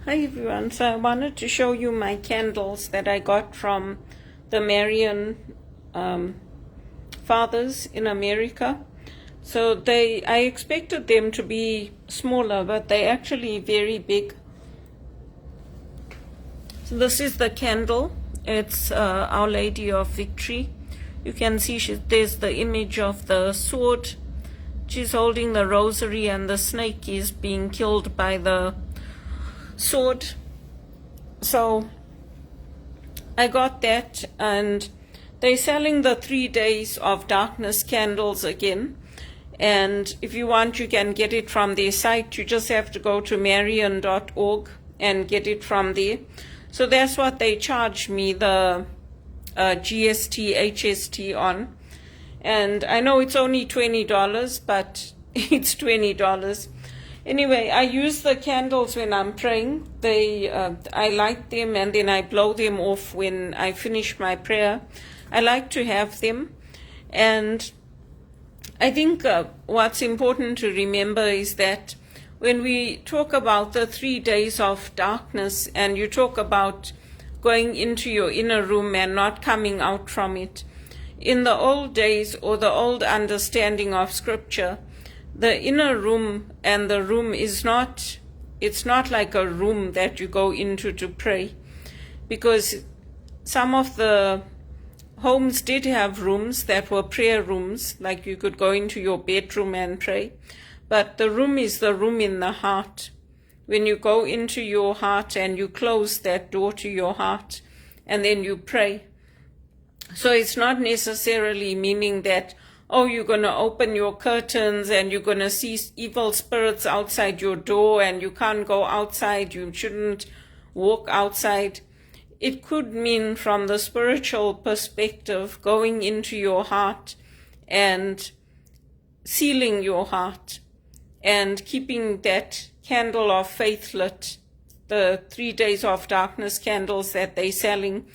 Hi everyone, so I wanted to show you my candles that I got from the Marian Fathers in America. So I expected them to be smaller, but they're actually very big. So this is the candle. It's Our Lady of Victory. You can see there's the image of the sword. She's holding the rosary and the snake is being killed by the sword. So I got that, and they're selling the 3 days of darkness candles again. And if you want, you can get it from their site. You just have to go to marian.org and get it from there. So that's what they charge me the GST, HST on. And I know it's only $20, but it's $20. Anyway, I use the candles when I'm praying. I light them and then I blow them off when I finish my prayer. I like to have them. And I think what's important to remember is that when we talk about the 3 days of darkness and you talk about going into your inner room and not coming out from it, in the old days or the old understanding of Scripture, the inner room and the room it's not like a room that you go into to pray, because some of the homes did have rooms that were prayer rooms, like you could go into your bedroom and pray, but the room is the room in the heart. When you go into your heart and you close that door to your heart and then you pray. So it's not necessarily meaning that, oh, you're going to open your curtains and you're going to see evil spirits outside your door and you can't go outside, you shouldn't walk outside. It could mean, from the spiritual perspective, going into your heart and sealing your heart and keeping that candle of faith lit, the 3 days of darkness candles that they're selling.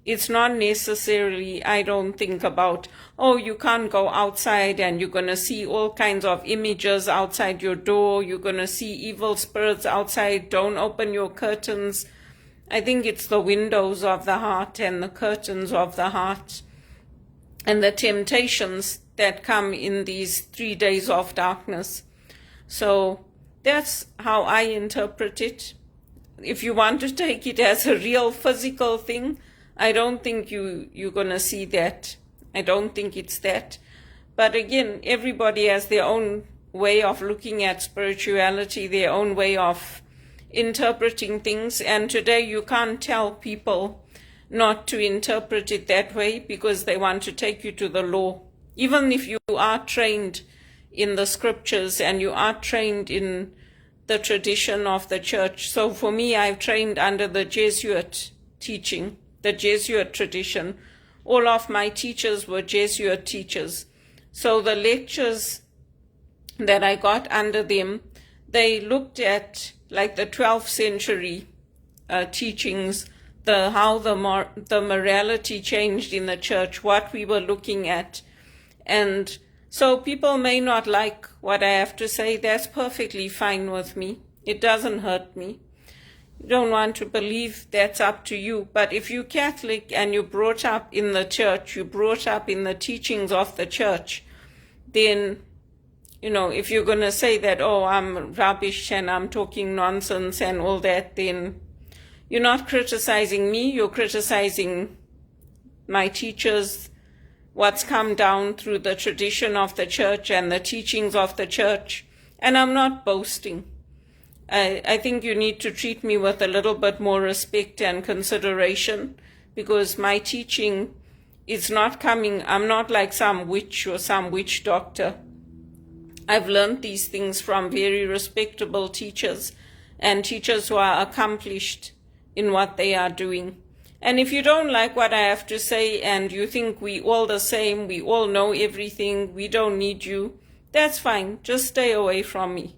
It's not necessarily, I don't think, about, oh, you can't go outside and you're going to see all kinds of images outside your door, you're going to see evil spirits outside, don't open your curtains. I think it's the windows of the heart and the curtains of the heart and the temptations that come in these 3 days of darkness. So that's how I interpret it. If you want to take it as a real physical thing, I don't think you're going to see that. I don't think it's that. But again, everybody has their own way of looking at spirituality, their own way of interpreting things. And today you can't tell people not to interpret it that way because they want to take you to the law. Even if you are trained in the scriptures and you are trained in the tradition of the church. So for me, I've trained under the Jesuit teaching, the Jesuit tradition. All of my teachers were Jesuit teachers. So the lectures that I got under them, they looked at like the 12th century teachings, how the morality changed in the church, what we were looking at. And so people may not like what I have to say. That's perfectly fine with me. It doesn't hurt me. You don't want to believe, that's up to you. But if you're Catholic and you're brought up in the church, you're brought up in the teachings of the church, then, if you're going to say that, oh, I'm rubbish and I'm talking nonsense and all that, then you're not criticizing me, you're criticizing my teachers, what's come down through the tradition of the church and the teachings of the church. And I'm not boasting. I think you need to treat me with a little bit more respect and consideration, because my teaching is not coming, I'm not like some witch or some witch doctor. I've learned these things from very respectable teachers and teachers who are accomplished in what they are doing. And if you don't like what I have to say and you think we all the same, we all know everything, we don't need you, that's fine. Just stay away from me.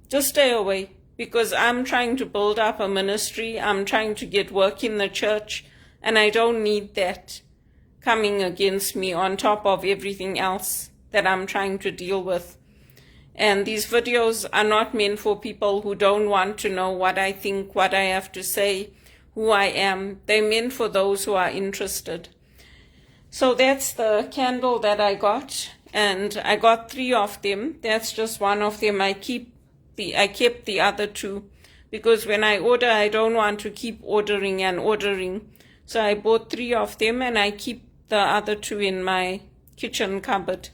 Just stay away, because I'm trying to build up a ministry. I'm trying to get work in the church, and I don't need that coming against me on top of everything else that I'm trying to deal with. And these videos are not meant for people who don't want to know what I think, what I have to say, who I am. They're meant for those who are interested. So that's the candle that I got, and I got 3 of them. That's just one of them. I kept the other 2 because when I order, I don't want to keep ordering and ordering. So I bought 3 of them, and I keep the other 2 in my kitchen cupboard.